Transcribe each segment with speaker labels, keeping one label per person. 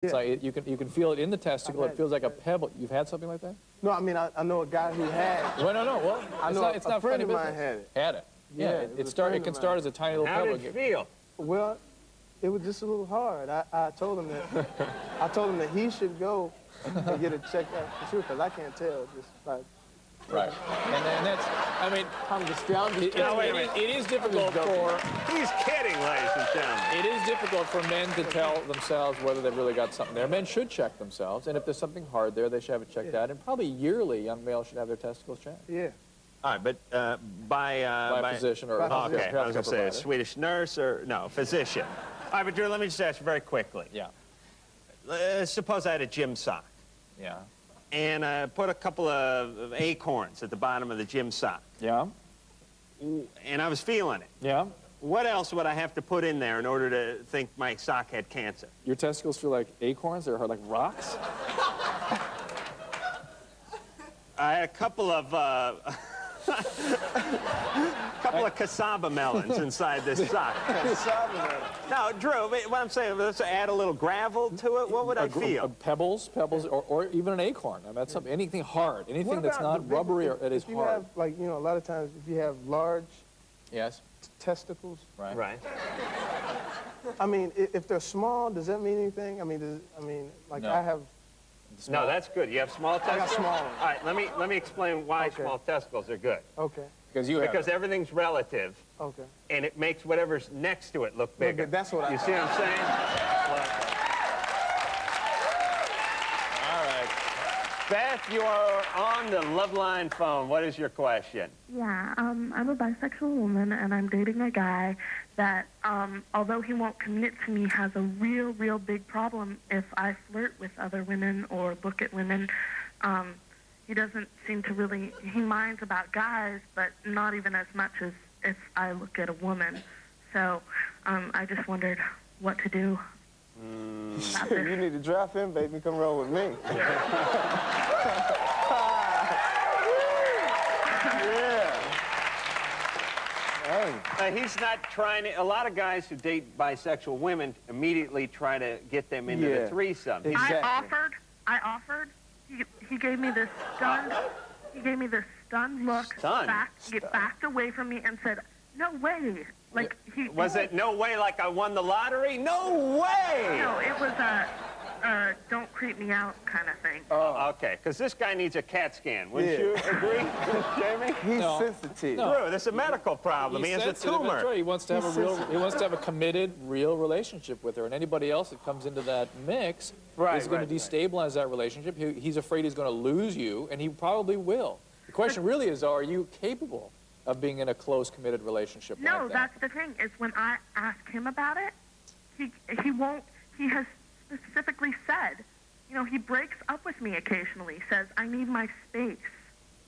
Speaker 1: It's like you can feel it in the testicle. It feels like a pebble. You've had something like that?
Speaker 2: No, I mean I know a guy who had.
Speaker 1: Well, no. Well, it's not
Speaker 2: a friend
Speaker 1: funny
Speaker 2: of mine
Speaker 1: business.
Speaker 2: had it.
Speaker 1: Had it. Yeah. It can start as a tiny little
Speaker 3: How
Speaker 1: pebble.
Speaker 3: did it feel?
Speaker 2: Well, it was just a little hard. I told him that he should go and get it checked out for sure, because I can't tell just like.
Speaker 1: Right. And that's, I mean,
Speaker 2: I'm just kidding.
Speaker 1: It is difficult for...
Speaker 3: He's kidding, ladies and gentlemen.
Speaker 1: It is difficult for men to tell themselves whether they've really got something there. Men should check themselves, and if there's something hard there, they should have it checked out. And probably yearly, young males should have their testicles checked.
Speaker 2: Yeah.
Speaker 3: All right, but by
Speaker 1: a physician or...
Speaker 3: Okay, I was going to say a Swedish nurse or... No, physician. All right, but Drew, let me just ask you very quickly.
Speaker 1: Yeah.
Speaker 3: Suppose I had a gym sock.
Speaker 1: Yeah.
Speaker 3: And I put a couple of acorns at the bottom of the gym sock.
Speaker 1: Yeah.
Speaker 3: And I was feeling it.
Speaker 1: Yeah.
Speaker 3: What else would I have to put in there in order to think my sock had cancer?
Speaker 1: Your testicles feel like acorns? They're like rocks?
Speaker 3: I had a couple of cassava melons inside this sock.
Speaker 2: Cassava melon.
Speaker 3: Now, Drew, what I'm saying, let's add a little gravel to it. What would I feel?
Speaker 1: Pebbles, or even an acorn. I mean, that's something, anything hard, anything that's not rubbery or it is hard.
Speaker 2: If you have, like, you know, a lot of times if you have large testicles.
Speaker 1: Right.
Speaker 2: I mean, if they're small, does that mean anything? I mean, like
Speaker 1: No.
Speaker 2: I have.
Speaker 3: No, that's good. You have small testicles?
Speaker 2: I got small ones.
Speaker 3: All right, let me explain why small testicles are good.
Speaker 2: Okay.
Speaker 1: Because
Speaker 3: everything's relative.
Speaker 2: Okay.
Speaker 3: And it makes whatever's next to it look bigger.
Speaker 2: That's what
Speaker 3: You see what I'm saying? All right. Beth, you are on the LoveLine phone. What is your question?
Speaker 4: Yeah, I'm a bisexual woman, and I'm dating a guy that, although he won't commit to me, has a real big problem if I flirt with other women or look at women. He doesn't seem to really, he minds about guys, but not even as much as if I look at a woman. So I just wondered what to do.
Speaker 2: You need to drop him, baby. Come roll with me.
Speaker 3: He's not trying to, a lot of guys who date bisexual women immediately try to get them into the threesome.
Speaker 2: Exactly.
Speaker 4: I offered. He gave me this stunned look.
Speaker 3: Stunned?
Speaker 4: He backed away from me and said, "No way." Like
Speaker 3: Was it no way like I won the lottery? No way!
Speaker 4: No, it was a don't creep me out kind of thing.
Speaker 3: Oh, okay, because this guy needs a CAT scan. Wouldn't you agree, Jamie?
Speaker 2: He's sensitive.
Speaker 3: Drew, this is a medical problem. He has a tumor.
Speaker 1: That's right. He wants to have a committed, real relationship with her, and anybody else that comes into that mix is going to destabilize that relationship. He's afraid he's going to lose you, and he probably will. The question really is, are you capable of being in a close, committed relationship like that?
Speaker 4: No, that's the thing, is when I ask him about it, he won't, he has specifically said, you know, he breaks up with me occasionally, says, I need my space.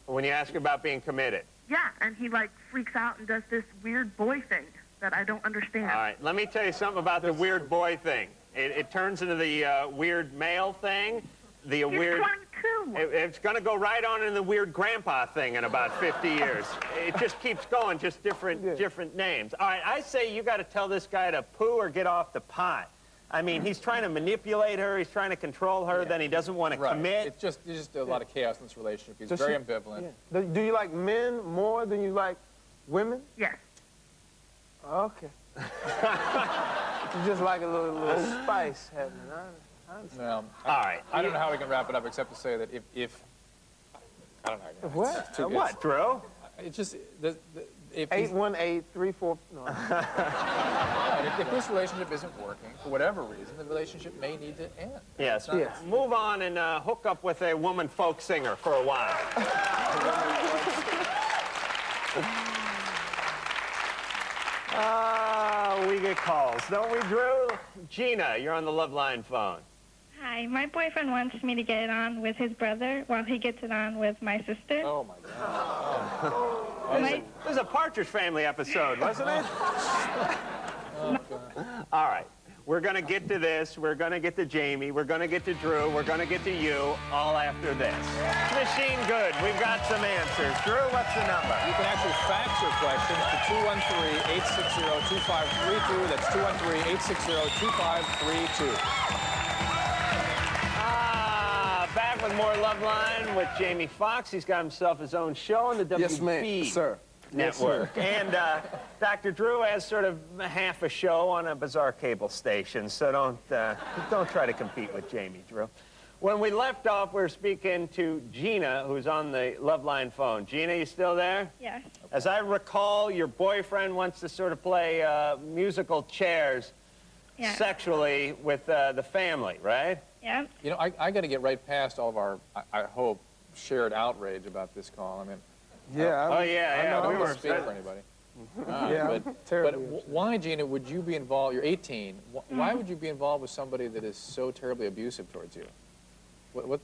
Speaker 3: When you ask about being committed?
Speaker 4: Yeah, and he, like, freaks out and does this weird boy thing that I don't understand.
Speaker 3: All right, let me tell you something about the weird boy thing. It turns into the weird male thing.
Speaker 4: He's 22.
Speaker 3: It's going to go right on in the weird grandpa thing in about 50 years. It just keeps going, just different names. All right, I say you got to tell this guy to poo or get off the pot. I mean, he's trying to manipulate her, he's trying to control her, then he doesn't want to commit.
Speaker 1: It's just a lot of chaos in this relationship. He's very ambivalent.
Speaker 2: Do you like men more than you like women?
Speaker 4: Yes.
Speaker 2: Okay. You just like a little spice happening.
Speaker 1: Well,
Speaker 3: all right.
Speaker 1: I don't know how we can wrap it up except to say that if I don't know.
Speaker 3: What, Drew?
Speaker 1: It's just if
Speaker 2: 818-34. No.
Speaker 1: If this relationship isn't working for whatever reason, the relationship may need to end.
Speaker 3: Yes. Move on and hook up with a woman folk singer for a while. We get calls, don't we, Drew? Gina, you're on the LoveLine phone.
Speaker 5: Hi, my boyfriend wants me to get it on with his brother while he gets it on with my sister.
Speaker 1: Oh, my God.
Speaker 3: This is a Partridge Family episode, wasn't it?
Speaker 1: Oh, God.
Speaker 3: All right. We're going to get to this. We're going to get to Jamie. We're going to get to Drew. We're going to get to you all after this. Machine Good. We've got some answers. Drew, what's the number?
Speaker 1: You can actually fax your questions to 213-860-2532. That's 213-860-2532.
Speaker 3: back with more Loveline with Jamie Foxx. He's got himself his own show on the WB
Speaker 2: Yes, ma'am. Sir.
Speaker 3: network.
Speaker 2: Yes,
Speaker 3: and Dr. Drew has sort of half a show on a bizarre cable station, so don't try to compete with Jamie, Drew. When we left off, we were speaking to Gina, who's on the Loveline phone. Gina, you still there?
Speaker 5: Yes.
Speaker 3: As I recall, your boyfriend wants to sort of play musical chairs sexually with the family, right?
Speaker 5: Yeah.
Speaker 1: You know, I got to get right past all of our, I hope, shared outrage about this call. I mean,
Speaker 2: yeah.
Speaker 1: I don't want to speak for anybody. But why, Gina, would you be involved? You're 18. Why would you be involved with somebody that is so terribly abusive towards you?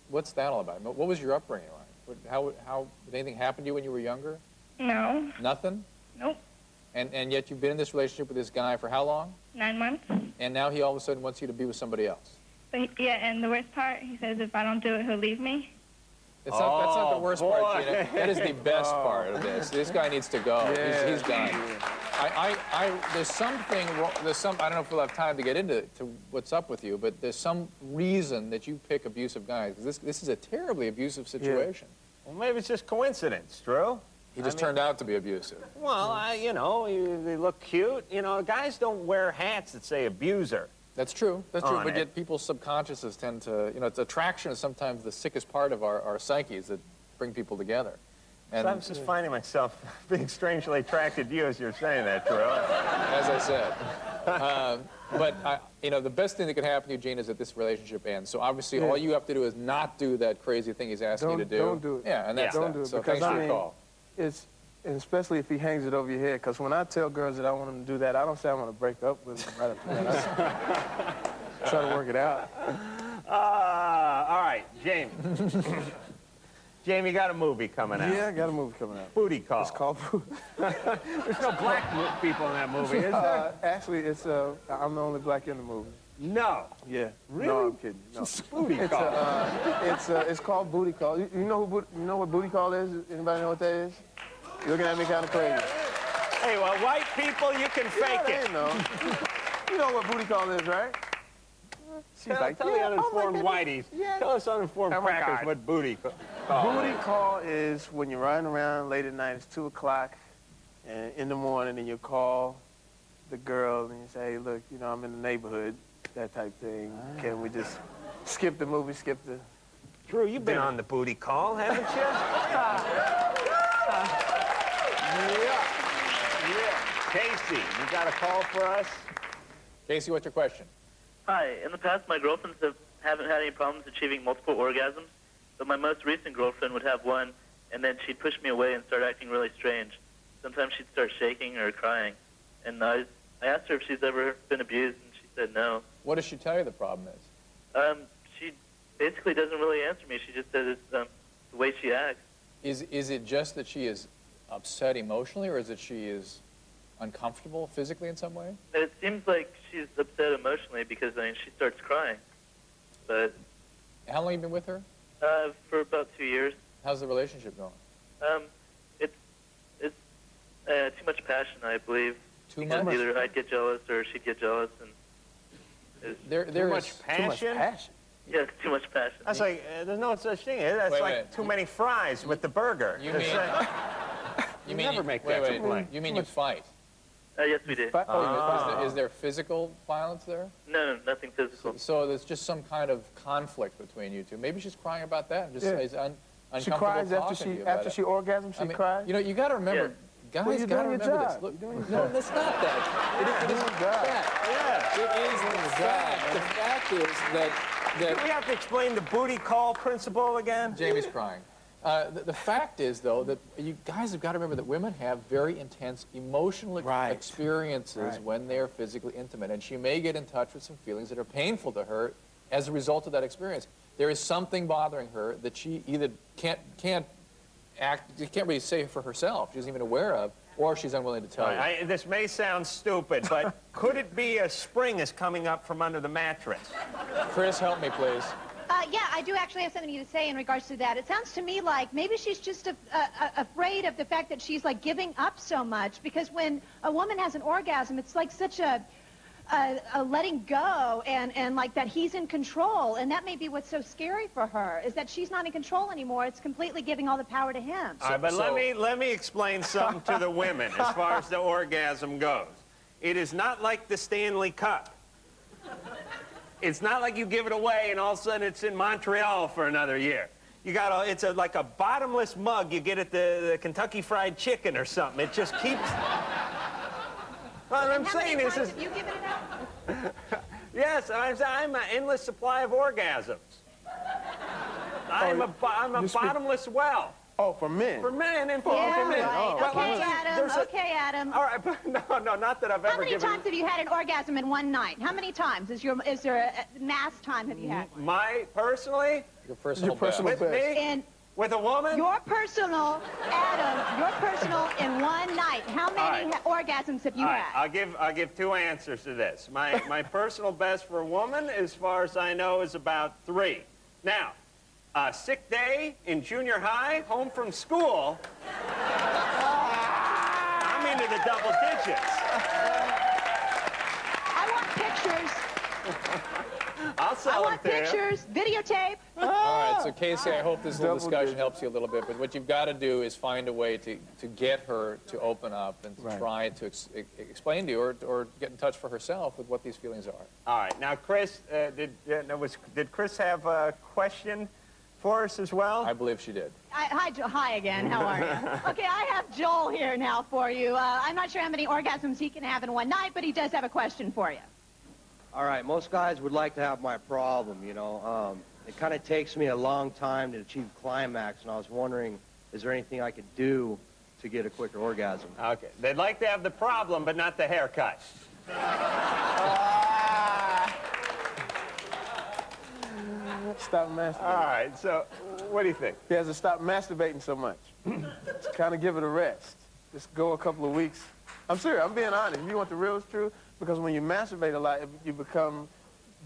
Speaker 1: What's that all about? What was your upbringing like? How did anything happen to you when you were younger?
Speaker 5: No.
Speaker 1: Nothing?
Speaker 5: Nope.
Speaker 1: And yet you've been in this relationship with this guy for how long?
Speaker 5: 9 months.
Speaker 1: And now he all of a sudden wants you to be with somebody else.
Speaker 5: But yeah, and the worst part, he says if I don't do it, he'll leave me.
Speaker 1: That's not the worst part, Gina. That is the best part of this. This guy needs to go.
Speaker 2: Yeah.
Speaker 1: He's done. There's something wrong. I don't know if we'll have time to get into what's up with you, but there's some reason that you pick abusive guys. This is a terribly abusive situation.
Speaker 3: Well, maybe it's just coincidence, Drew.
Speaker 1: He just turned out to be abusive.
Speaker 3: Well, you know, they look cute. You know, guys don't wear hats that say abuser.
Speaker 1: That's true. That's true. But yet people's subconsciouses tend to, you know, it's attraction is sometimes the sickest part of our psyches that bring people together. And
Speaker 3: so I'm just finding myself being strangely attracted to you as you're saying that, Drew.
Speaker 1: As I said. But, you know, the best thing that could happen to you, Gene, is that this relationship ends. So obviously all you have to do is not do that crazy thing he's asking you to do.
Speaker 2: Don't do it.
Speaker 1: Yeah, and that's
Speaker 2: Don't do it.
Speaker 1: So
Speaker 2: because,
Speaker 1: thanks for your call.
Speaker 2: And especially if he hangs it over your head, because when I tell girls that I want them to do that, I don't say I want to break up with them right after that. I try to work it out.
Speaker 3: All right, Jamie. Jamie, got a movie coming out.
Speaker 2: Yeah, I got a movie coming out.
Speaker 3: Booty Call.
Speaker 2: It's called Booty.
Speaker 3: There's no black people in that movie, is there?
Speaker 2: Actually, I'm the only black in the movie.
Speaker 3: No.
Speaker 2: Yeah.
Speaker 3: Really?
Speaker 2: No, I'm kidding. No.
Speaker 3: Booty Call.
Speaker 2: It's called Booty Call. You know what Booty Call is? Anybody know what that is? You're looking at me kind of crazy.
Speaker 3: Hey, well, white people, you can fake it.
Speaker 2: You know what Booty Call is, right?
Speaker 3: Tell the uninformed whiteys. Tell us uninformed crackers what booty call.
Speaker 2: Booty call is when you're riding around late at night. It's 2 o'clock in the morning, and you call the girl and you say, "Hey, look, you know, I'm in the neighborhood," that type thing. Can we just skip the movie, skip the...
Speaker 3: Drew, you've been on the Booty Call, haven't you? Yeah. Casey, you got a call for us?
Speaker 1: Casey, what's your question?
Speaker 6: Hi. In the past, my girlfriends haven't had any problems achieving multiple orgasms, but my most recent girlfriend would have one, and then she'd push me away and start acting really strange. Sometimes she'd start shaking or crying. And I asked her if she's ever been abused, and she said no.
Speaker 1: What does she tell you the problem is?
Speaker 6: She basically doesn't really answer me. She just says it's the way she acts.
Speaker 1: Is it just that she is upset emotionally, or is it she is uncomfortable physically in some way?
Speaker 6: It seems like she's upset emotionally because, I mean, she starts crying. But
Speaker 1: how long have you been with her?
Speaker 6: For about 2 years.
Speaker 1: How's the relationship going?
Speaker 6: It's too much passion, I believe.
Speaker 1: Too much?
Speaker 6: Either I'd get jealous or she'd get jealous, and
Speaker 3: too much passion?
Speaker 6: Yeah, it's too much passion.
Speaker 3: That's like there's no such thing. That's like too many fries with the burger.
Speaker 1: You mean?
Speaker 3: You never make that complaint.
Speaker 1: You mean you fight?
Speaker 6: Yes, we did.
Speaker 1: Is there physical violence there?
Speaker 6: No, nothing physical.
Speaker 1: So there's just some kind of conflict between you two. Maybe she's crying about that and just is uncomfortable.
Speaker 2: She cries after she orgasms. She cries.
Speaker 1: You know, you got to remember.
Speaker 2: Yeah.
Speaker 1: Guys got to remember this. Look, no, that's not that. It is that. It is that. The fact is that...
Speaker 3: Do we have to explain the Booty Call principle again?
Speaker 1: Jamie's crying. The fact is, though, that you guys have got to remember that women have very intense emotional experiences when they're physically intimate, and she may get in touch with some feelings that are painful to her as a result of that experience. There is something bothering her that she either can't really say for herself, she's even aware of, or she's unwilling to tell you.
Speaker 3: This may sound stupid, but could it be a spring is coming up from under the mattress?
Speaker 1: Chris, help me, please.
Speaker 7: Yeah, I do actually have something to say in regards to that. It sounds to me like maybe she's just afraid of the fact that she's like giving up so much, because when a woman has an orgasm, it's like such a letting go and like that he's in control, and that may be what's so scary for her, is that she's not in control anymore. It's completely giving all the power to him.
Speaker 3: All right, but let me explain something to the women as far as the orgasm goes. It is not like the Stanley Cup. It's not like you give it away and all of a sudden it's in Montreal for another year. You got it's like a bottomless mug you get at the Kentucky Fried Chicken or something. It just keeps. What I'm saying is,
Speaker 7: have you given it up?
Speaker 3: yes, I'm an endless supply of orgasms. I'm a bottomless well.
Speaker 2: Oh, for men?
Speaker 3: For men and for
Speaker 7: Yeah,
Speaker 3: women.
Speaker 7: right.
Speaker 3: Oh,
Speaker 7: Okay, Adam. Okay, Adam.
Speaker 3: All right, but no, not that I've ever given.
Speaker 7: How many times have you had an orgasm in one night? How many times? Is there a mass time have you had?
Speaker 3: Personally?
Speaker 1: Your personal
Speaker 2: best.
Speaker 3: With me? With a woman?
Speaker 7: Your personal, Adam, your personal in one night. How many orgasms have you had?
Speaker 3: I'll give two answers to this. My personal best for a woman, as far as I know, is about 3. Now, a sick day in junior high, home from school, I'm into the double digits.
Speaker 7: I want pictures.
Speaker 3: I'll sell
Speaker 7: I want
Speaker 3: them to you.
Speaker 7: pictures, videotape.
Speaker 1: All right, so Casey, I hope this little discussion helps you a little bit, but what you've got to do is find a way to get her to open up and to try to explain to you or get in touch for herself with what these feelings are.
Speaker 3: All right, now Chris, did Chris have a question for us as well?
Speaker 1: I believe she did.
Speaker 7: Hi again, how are you? Okay, I have Joel here now for you. I'm not sure how many orgasms he can have in one night, but he does have a question for you.
Speaker 8: All right, most guys would like to have my problem, you know. It kind of takes me a long time to achieve climax, and I was wondering, is there anything I could do to get a quicker orgasm?
Speaker 3: Okay, they'd like to have the problem, but not the haircut.
Speaker 2: Stop masturbating.
Speaker 3: All right, so what do you think?
Speaker 2: He has to stop masturbating so much. Just kind of give it a rest. Just go a couple of weeks. I'm serious. I'm being honest. If you want the real truth, because when you masturbate a lot, you become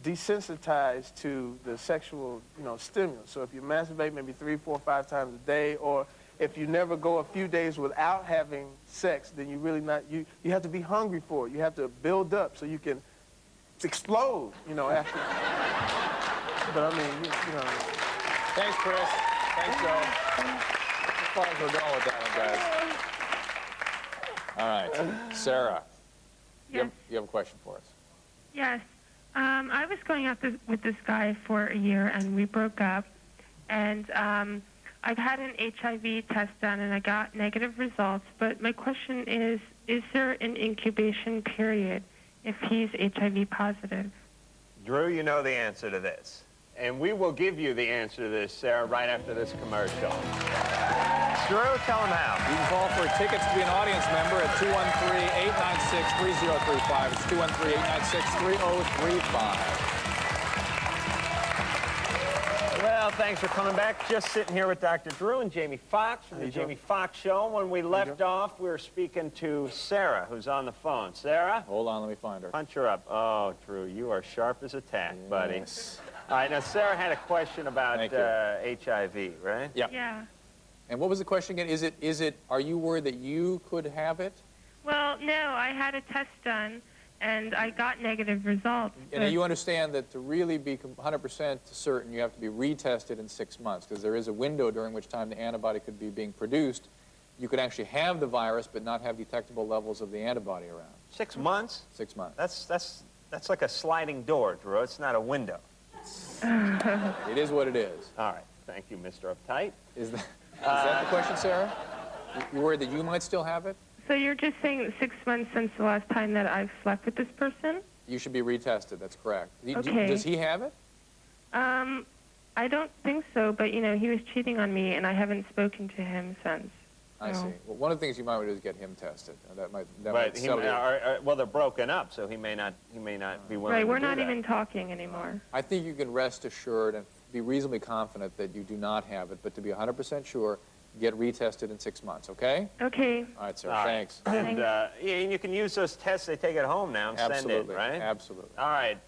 Speaker 2: desensitized to the sexual, stimulus. So if you masturbate maybe 3, 4, 5 times a day, or if you never go a few days without having sex, then you really not, you have to be hungry for it. You have to build up so you can explode, after. But I mean,
Speaker 1: Thanks, Chris. Thanks, Joe. As far as we're going with that one, guys. All right, Sarah.
Speaker 5: Yes.
Speaker 1: You have a question for us.
Speaker 5: Yes. I was going out with this guy for a year, and we broke up. And I've had an HIV test done, and I got negative results. But my question is there an incubation period if he's HIV positive?
Speaker 3: Drew, you know the answer to this. And we will give you the answer to this, Sarah, right after this commercial. Drew, tell them how.
Speaker 1: You can call for tickets to be an audience member at 213-896-3035. It's 213-896-3035.
Speaker 3: Well, thanks for coming back. Just sitting here with Dr. Drew and Jamie Foxx from the Jamie Foxx Show. When we left off, we were speaking to Sarah, who's on the phone. Sarah?
Speaker 1: Hold on, let me find her.
Speaker 3: Punch her up. Oh, Drew, you are sharp as a tack, buddy. All right, now Sarah had a question about HIV, right?
Speaker 5: Yeah.
Speaker 1: And what was the question again? Is it, are you worried that you could have it?
Speaker 5: Well, no, I had a test done, and I got negative results.
Speaker 1: And you understand that to really be 100% certain, you have to be retested in 6 months, because there is a window during which time the antibody could be being produced. You could actually have the virus, but not have detectable levels of the antibody around.
Speaker 3: 6 months?
Speaker 1: 6 months.
Speaker 3: That's like a sliding door, Drew. It's not a window.
Speaker 1: It is what it is.
Speaker 3: All right. Thank you, Mr. Uptight.
Speaker 1: Is that the question, Sarah? You're worried that you might still have it?
Speaker 5: So you're just saying 6 months since the last time that I've slept with this person?
Speaker 1: You should be retested. That's correct.
Speaker 5: Okay.
Speaker 1: Does he have it?
Speaker 5: I don't think so, but, he was cheating on me, and I haven't spoken to him since.
Speaker 1: I see. Well, one of the things you might want to do is get him tested. That might
Speaker 3: well, they're broken up, so he may not be willing to do that.
Speaker 5: Right, we're not even talking anymore.
Speaker 1: I think you can rest assured and be reasonably confident that you do not have it, but to be 100% sure, get retested in 6 months, okay?
Speaker 5: Okay.
Speaker 1: All right, sir. Thanks.
Speaker 3: And you can use those tests they take at home now and send it, right?
Speaker 1: Absolutely.
Speaker 3: All right,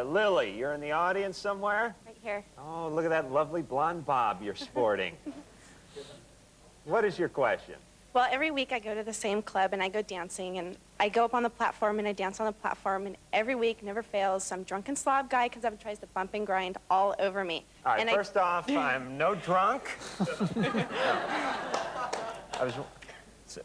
Speaker 3: Lily, you're in the audience somewhere?
Speaker 9: Right here.
Speaker 3: Oh, look at that lovely blonde bob you're sporting. What is your question?
Speaker 9: Well, every week I go to the same club and I go dancing, and I go up on the platform and I dance on the platform, and every week, never fails, some drunken slob guy comes up and tries to bump and grind all over me.
Speaker 3: All right,
Speaker 9: and
Speaker 3: first off, I'm no drunk.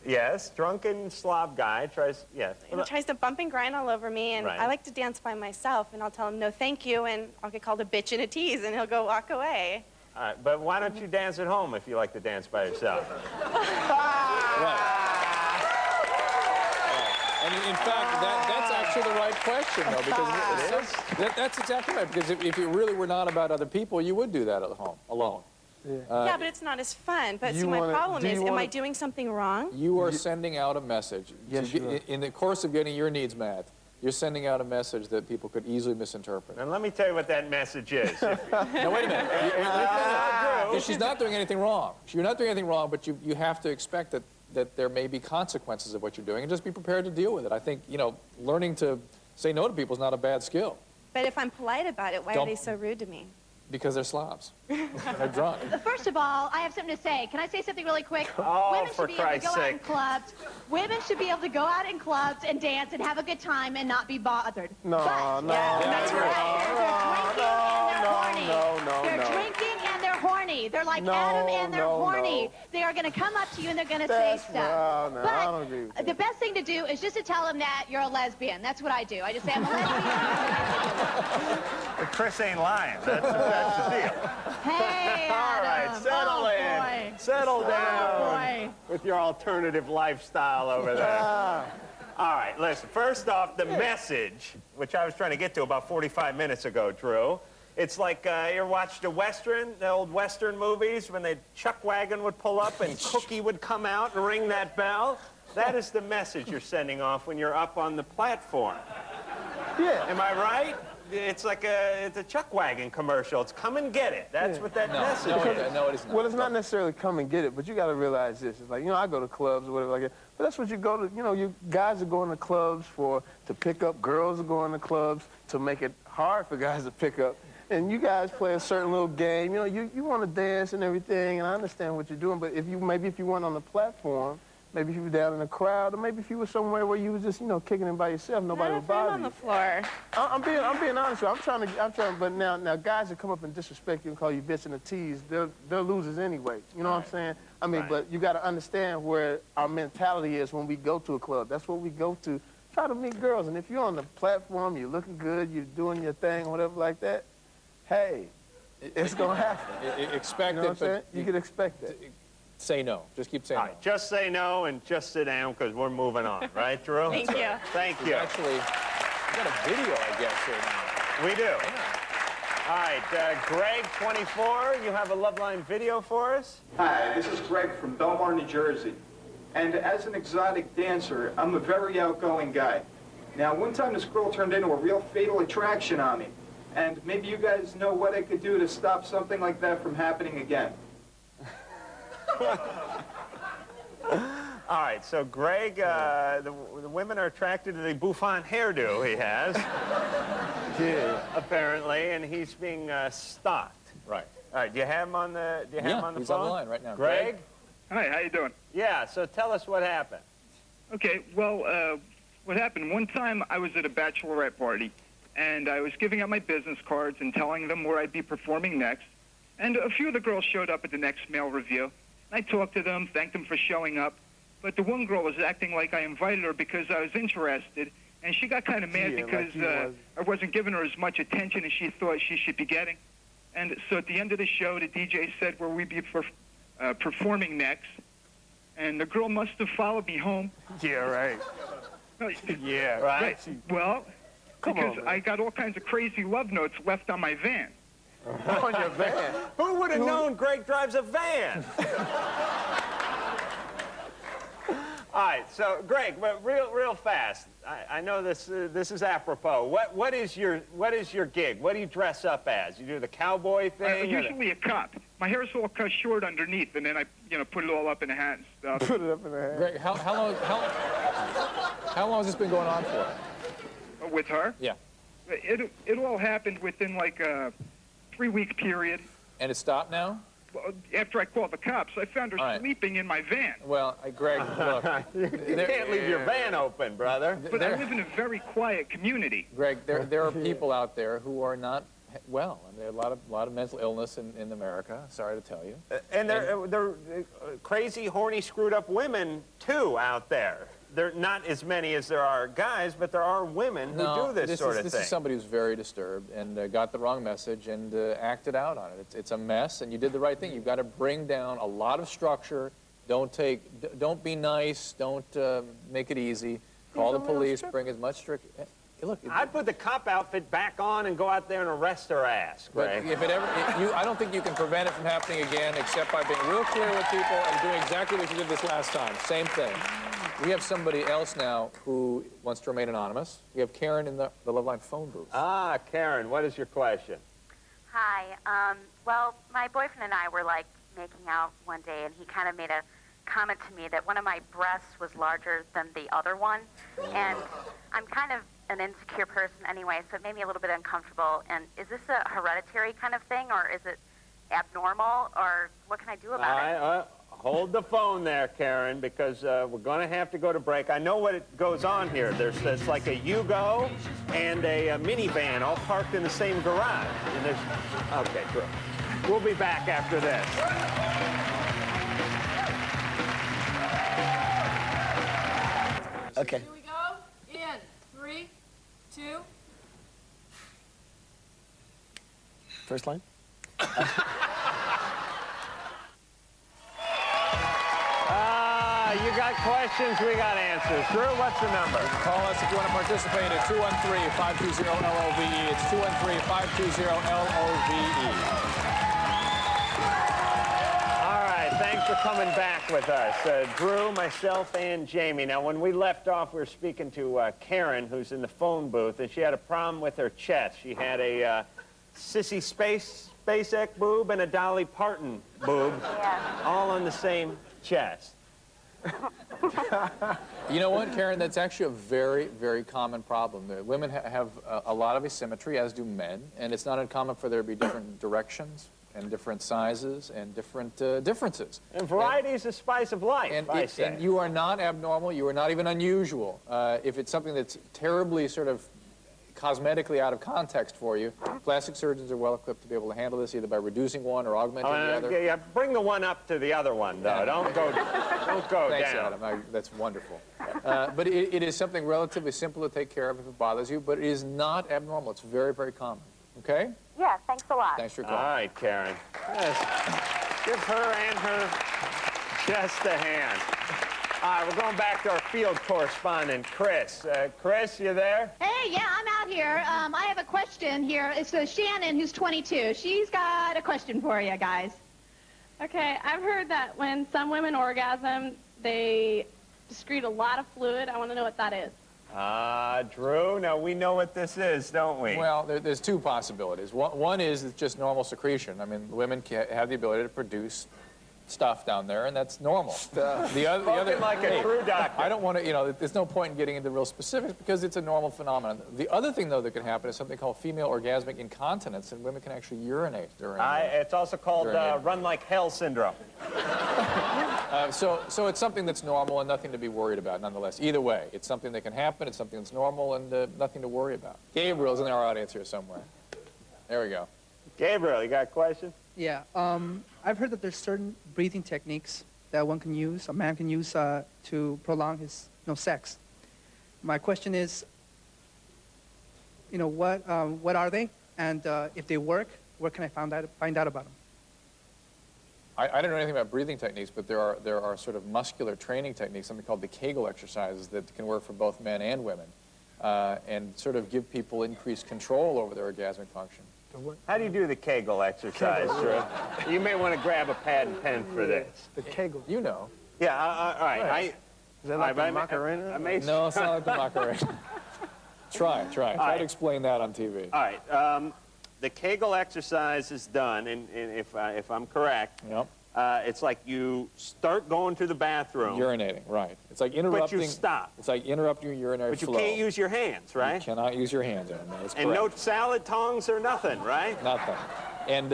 Speaker 3: Yes, drunken slob guy tries, yes.
Speaker 9: He tries to bump and grind all over me, and
Speaker 3: Right.
Speaker 9: I like to dance by myself, and I'll tell him no thank you, and I'll get called a bitch and a tease, and he'll go walk away.
Speaker 3: All right, but why don't you dance at home if you like to dance by yourself?
Speaker 1: And in fact, that's actually the right question, though, because that's exactly right. Because if it really were not about other people, you would do that at home, alone.
Speaker 9: Yeah, but it's not as fun. But see, my problem is, am I doing something wrong?
Speaker 1: You are sending out a message.
Speaker 2: Yes,
Speaker 1: in the course of getting your needs met, you're sending out a message that people could easily misinterpret.
Speaker 3: And let me tell you what that message is.
Speaker 1: Now, wait a minute. She's not doing anything wrong. You're not doing anything wrong, but you have to expect that there may be consequences of what you're doing, and just be prepared to deal with it. I think, learning to say no to people is not a bad skill.
Speaker 9: But if I'm polite about it, why are they so rude to me?
Speaker 1: Because they're slobs. They're drunk.
Speaker 7: First of all, I have something to say. Can I say something really quick?
Speaker 3: Oh,
Speaker 7: Women
Speaker 3: for
Speaker 7: should be able to go
Speaker 3: Christ's
Speaker 7: out in
Speaker 3: sake.
Speaker 7: clubs. Women should be able to go out in clubs and dance and have a good time and not be bothered.
Speaker 2: No,
Speaker 7: but,
Speaker 2: no,
Speaker 7: that's right. They're drinking and they're horny. They're like Adam and they're horny. They are going to come up to you and they're going to say stuff.
Speaker 2: No, I don't agree with
Speaker 7: but the best thing to do is just to tell them that you're a lesbian. That's what I do. I just say I'm a lesbian.
Speaker 3: But Chris ain't lying. That's the deal.
Speaker 7: Hey, Adam.
Speaker 3: All right, settle in.
Speaker 7: Boy.
Speaker 3: Settle down
Speaker 7: Boy.
Speaker 3: with your alternative lifestyle over there. All right, listen. First off, the message, which I was trying to get to about 45 minutes ago, Drew. It's like, you ever watched a Western, the old Western movies, when the chuck wagon would pull up and Cookie would come out and ring that bell? That is the message you're sending off when you're up on the platform.
Speaker 2: Yeah.
Speaker 3: Am I right? It's like it's a chuck wagon commercial. It's come and get it. That's what that message is.
Speaker 1: No, it is not.
Speaker 2: Well, it's not necessarily come and get it, but you got to realize this. It's like, I go to clubs or whatever like that. But that's what you go to, you guys are going to clubs to pick up. Girls are going to clubs to make it hard for guys to pick up. And you guys play a certain little game. You want to dance and everything, and I understand what you're doing. But maybe if you weren't on the platform, maybe if you were down in the crowd, or maybe if you were somewhere where you was just, kicking it by yourself, nobody would bother you.
Speaker 9: on the floor.
Speaker 2: I'm being honest with you. I'm trying. But now guys that come up and disrespect you and call you bitch and a tease, they're losers anyway. You know what I'm saying? I mean, but you got to understand where our mentality is when we go to a club. That's what we go to. Try to meet girls, and if you're on the platform, you're looking good, you're doing your thing, whatever like that. Hey, it's gonna happen.
Speaker 1: Expect
Speaker 2: You know what I'm saying? You can expect that.
Speaker 1: Say no. Just keep saying
Speaker 3: All right, just say no and just sit down because we're moving on. Right, Drew?
Speaker 9: Thank you.
Speaker 3: Thank you.
Speaker 1: Actually, we got a video, I guess, here now.
Speaker 3: We do. All right, Greg, 24, you have a LoveLine video for us?
Speaker 10: Hi, this is Greg from Belmar, New Jersey. And as an exotic dancer, I'm a very outgoing guy. Now, one time this girl turned into a real fatal attraction on me. And maybe you guys know what I could do to stop something like that from happening again.
Speaker 3: All right, so Greg, the women are attracted to the bouffant hairdo he has.
Speaker 2: Yeah.
Speaker 3: Apparently, and he's being stalked.
Speaker 1: Right.
Speaker 3: All right, do you have him on the,
Speaker 1: He's
Speaker 3: phone?
Speaker 1: on the line right now.
Speaker 3: Greg?
Speaker 11: Hi, how you doing?
Speaker 3: Yeah, so tell us what happened.
Speaker 11: Okay, well, what happened, one time I was at a bachelorette party, and I was giving out my business cards and telling them where I'd be performing next, and a few of the girls showed up at the next male review. I talked to them, thanked them for showing up, but the one girl was acting like I invited her because I was interested, and she got kind of mad because I wasn't giving her as much attention as she thought she should be getting. And so at the end of the show, the DJ said where we'd be performing next, and the girl must have followed me home.
Speaker 3: Yeah, right. Yeah,
Speaker 11: right. Well, because I got all kinds of crazy love notes left on my van.
Speaker 2: On your van?
Speaker 3: Who would have known Greg drives a van? All right, so Greg, but real fast. I know this is apropos. What is your gig? What do you dress up as? You do the cowboy thing?
Speaker 11: Usually a cop. My hair's all cut short underneath, and then I put it all up in a hat and stuff.
Speaker 2: Put it up in a hat.
Speaker 1: Greg, how long has this been going on for?
Speaker 11: With her?
Speaker 1: Yeah.
Speaker 11: It all happened within like a 3-week period.
Speaker 1: And it stopped now?
Speaker 11: after I called the cops, I found her sleeping in my van.
Speaker 1: Well, Greg, look.
Speaker 3: You can't leave your van open, brother.
Speaker 11: But I live in a very quiet community.
Speaker 1: Greg, there are people out there who are not well. I mean, there are a lot of mental illness in America, sorry to tell you.
Speaker 3: And they're crazy, horny, screwed up women, too, out there. There are not as many as there are guys, but there are women who do this sort of thing.
Speaker 1: This is somebody who's very disturbed and got the wrong message and acted out on it. It's a mess, and you did the right thing. You've got to bring down a lot of structure. Don't be nice. Don't make it easy. Call the police. Bring as much strict. Look,
Speaker 3: I'd put the cop outfit back on and go out there and arrest her ass, Greg.
Speaker 1: If it ever, I don't think you can prevent it from happening again except by being real clear with people and doing exactly what you did this last time. Same thing. We have somebody else now who wants to remain anonymous. We have Karen in the LoveLine phone booth.
Speaker 3: Ah, Karen, what is your question?
Speaker 12: Hi. Well, my boyfriend and I were, like, making out one day, and he kind of made a comment to me that one of my breasts was larger than the other one. And I'm kind of an insecure person anyway, so it made me a little bit uncomfortable. And is this a hereditary kind of thing, or is it abnormal, or what can I do about it?
Speaker 3: Hold the phone there, Karen, because we're going to have to go to break. I know what goes on here. There's like a Yugo and a minivan all parked in the same garage. And okay, good. We'll be back after this.
Speaker 13: Okay.
Speaker 14: Here we go. In 3, 2.
Speaker 13: First line?
Speaker 3: You got questions, we got answers. Drew, what's the number?
Speaker 1: Call us if you want to participate at 213-520-LOVE. It's 213-520-LOVE.
Speaker 3: All right, thanks for coming back with us. Drew, myself, and Jamie. Now, when we left off, we were speaking to Karen, who's in the phone booth, and she had a problem with her chest. She had a Sissy Spacek boob and a Dolly Parton boob, all on the same chest.
Speaker 1: You know what, Karen? That's actually a very, very common problem. Women have a lot of asymmetry, as do men, and it's not uncommon for there to be different directions and different sizes and different differences.
Speaker 3: And variety is the spice of life,
Speaker 1: and you are not abnormal. You are not even unusual. If it's something that's terribly sort of cosmetically out of context for you, plastic surgeons are well equipped to be able to handle this either by reducing one or augmenting the other.
Speaker 3: Yeah, bring the one up to the other one, though. Don't go
Speaker 1: Thanks,
Speaker 3: down.
Speaker 1: Adam. That's wonderful. But it is something relatively simple to take care of if it bothers you, but it is not abnormal. It's very, very common. Okay?
Speaker 12: Yeah, thanks a lot.
Speaker 1: Thanks for calling.
Speaker 3: All right, Karen. Yes. Give her and her chest a hand. All right, we're going back to our field correspondent, Chris. Chris, you there?
Speaker 7: Hey, yeah, I'm out here. I have a question here. It's Shannon, who's 22. She's got a question for you guys.
Speaker 15: Okay, I've heard that when some women orgasm, they excrete a lot of fluid. I want to know what that is.
Speaker 3: Drew, now we know what this is, don't we?
Speaker 1: Well, there's two possibilities. One is it's just normal secretion. I mean, women have the ability to produce stuff down there, and that's normal. The other,
Speaker 3: like a true doctor.
Speaker 1: I don't want to, there's no point in getting into real specifics because it's a normal phenomenon. The other thing, though, that can happen is something called female orgasmic incontinence, and women can actually urinate during
Speaker 3: it's also called run like hell syndrome.
Speaker 1: So it's something that's normal and nothing to be worried about, nonetheless. Either way, it's something that can happen, it's something that's normal, and nothing to worry about. Gabriel's in our audience here somewhere. There we go.
Speaker 3: Gabriel, you got a question?
Speaker 16: Yeah, I've heard that there's certain breathing techniques that one can use, a man can use to prolong his sex. My question is, what are they? And if they work, where can I find out about them?
Speaker 1: I don't know anything about breathing techniques, but there are sort of muscular training techniques, something called the Kegel exercises that can work for both men and women, and sort of give people increased control over their orgasmic function.
Speaker 3: How do you do the Kegel exercise, Drew? You may want to grab a pad and pen for this.
Speaker 2: The Kegel.
Speaker 1: You know.
Speaker 3: Yeah, all right.
Speaker 2: Is that like the Macarena?
Speaker 1: No, it's not like the Macarena. Try to explain that on TV.
Speaker 3: All right. The Kegel exercise is done, and if I'm correct,
Speaker 1: yep.
Speaker 3: It's like you start going to the bathroom.
Speaker 1: Urinating, right. It's like interrupting.
Speaker 3: But you stop.
Speaker 1: It's like interrupting your urinary flow.
Speaker 3: But you can't use your hands, right?
Speaker 1: You cannot use your hands, Adam. That is correct.
Speaker 3: And no salad tongs or nothing, right?
Speaker 1: Nothing. And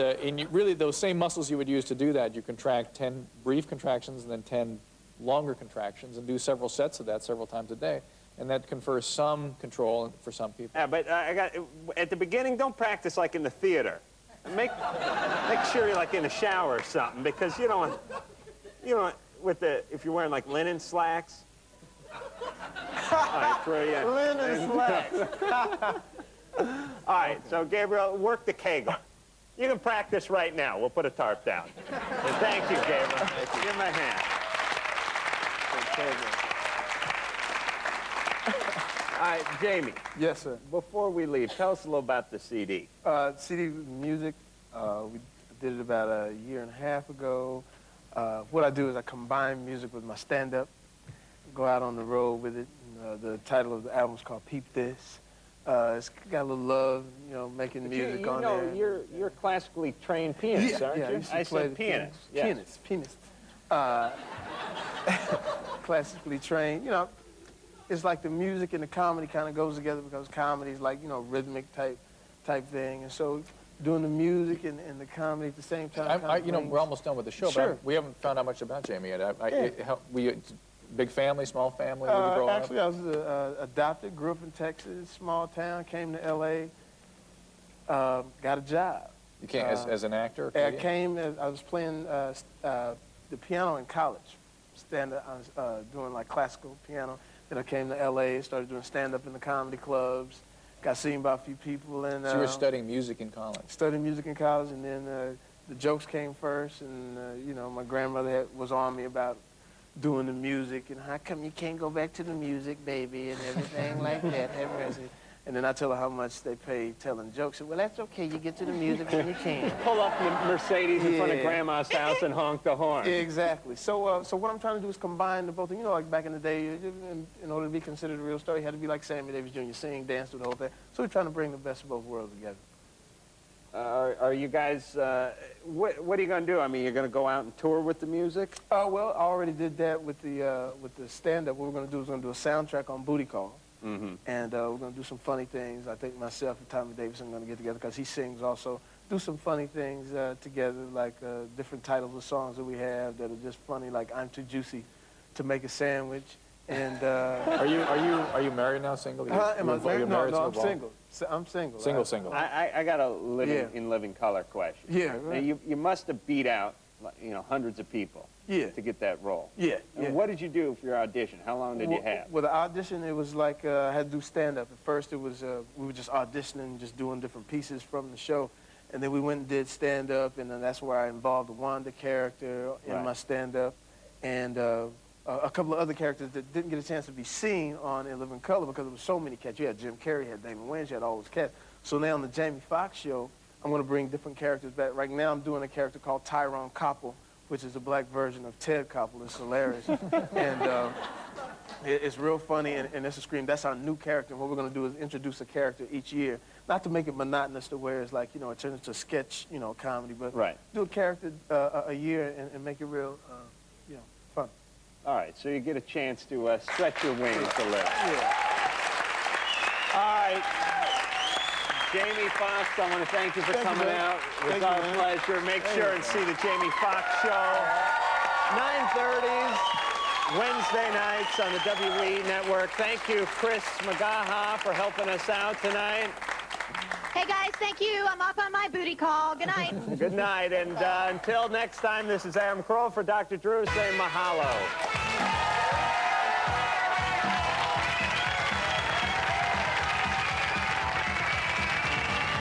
Speaker 1: really, those same muscles you would use to do that, you contract 10 brief contractions and then 10 longer contractions and do several sets of that several times a day. And that confers some control for some people.
Speaker 3: Yeah, but at the beginning, don't practice like in the theater. Make sure you're like in the shower or something, because you don't want, if you're wearing like linen slacks. All right, throw you.
Speaker 2: Linen slacks.
Speaker 3: All right, so Gabriel, work the Kegel. You can practice right now. We'll put a tarp down. And thank you, Gabriel. Give him a hand. All right, Jamie.
Speaker 2: Yes, sir.
Speaker 3: Before we leave, tell us a little about the CD.
Speaker 2: CD music, we did it about a year and a half ago. What I do is I combine music with my stand-up, go out on the road with it. The title of the album is called Peep This. It's got a little love, making music on there.
Speaker 3: You're classically trained pianist, aren't you?
Speaker 2: I
Speaker 3: said pianist. Yes.
Speaker 2: Pianist. Classically trained. It's like the music and the comedy kind of goes together, because comedy is like, rhythmic type thing. And so doing the music and the comedy at the same time.
Speaker 1: We're almost done with the show,
Speaker 2: sure.
Speaker 1: But we haven't found out much about Jamie yet. Big family, small family?
Speaker 2: Actually, I was adopted, grew up in Texas, small town, came to L.A., got a job.
Speaker 1: You came as an actor?
Speaker 2: I was playing the piano in college. I was doing like classical piano. Then I came to L.A., started doing stand-up in the comedy clubs, got seen by a few people. And,
Speaker 1: so you were studying music in college?
Speaker 2: Studying music in college, and then the jokes came first, and, my grandmother was on me about doing the music, and how come you can't go back to the music, baby, and everything like that. And then I tell her how much they pay telling jokes. Well, that's okay. You get to the music when you can.
Speaker 3: Pull up the Mercedes in front of Grandma's house and honk the horn.
Speaker 2: Exactly. So what I'm trying to do is combine the both. Like back in the day, in order to be considered a real star, you had to be like Sammy Davis Jr., sing, dance, do the whole thing. So we're trying to bring the best of both worlds together.
Speaker 3: Are you guys, what are you going to do? I mean, you're going to go out and tour with the music?
Speaker 2: Well, I already did that with the stand-up. What we're going to do is we're going to do a soundtrack on Booty Call. Mm-hmm. And we're going to do some funny things. I think myself and Tommy Davidson are going to get together, because he sings also. Do some funny things together, like different titles of songs that we have that are just funny, like I'm Too Juicy to Make a Sandwich. And
Speaker 1: are you married now, single?
Speaker 2: Am I married? No, I'm single. I'm single.
Speaker 1: Single.
Speaker 3: I got a living color question.
Speaker 2: Yeah. Right.
Speaker 3: Now, you must have beat out hundreds of people.
Speaker 2: Yeah.
Speaker 3: To get that role.
Speaker 2: Yeah.
Speaker 3: And what did you do for your audition? How long did you have?
Speaker 2: Well, the audition, it was like I had to do stand-up. At first, it was we were just auditioning, just doing different pieces from the show. And then we went and did stand-up, and then that's where I involved the Wanda character in my stand-up. And a couple of other characters that didn't get a chance to be seen on In Living Color, because there was so many cats. You had Jim Carrey, you had Damon Wayans, you had all those cats. So now on the Jamie Foxx show, I'm going to bring different characters back. Right now I'm doing a character called Tyrone Koppel, which is a black version of Ted Koppel. It's hilarious. And it's real funny, and it's a scream. That's our new character. And what we're going to do is introduce a character each year, not to make it monotonous to where it's like, it turns into a sketch, comedy, but do a character a year and make it real, fun.
Speaker 3: All right, so you get a chance to stretch your wings a little.
Speaker 2: Yeah.
Speaker 3: All right. Jamie Foxx, I want to thank you for coming out. It was our pleasure. Make sure and see the Jamie Foxx Show. 9:30s, Wednesday nights on the WE Network. Thank you, Chris Magaha, for helping us out tonight.
Speaker 7: Hey, guys, thank you. I'm off on my booty call. Good night.
Speaker 3: Good night. And until next time, this is Adam Kroll for Dr. Drew saying mahalo.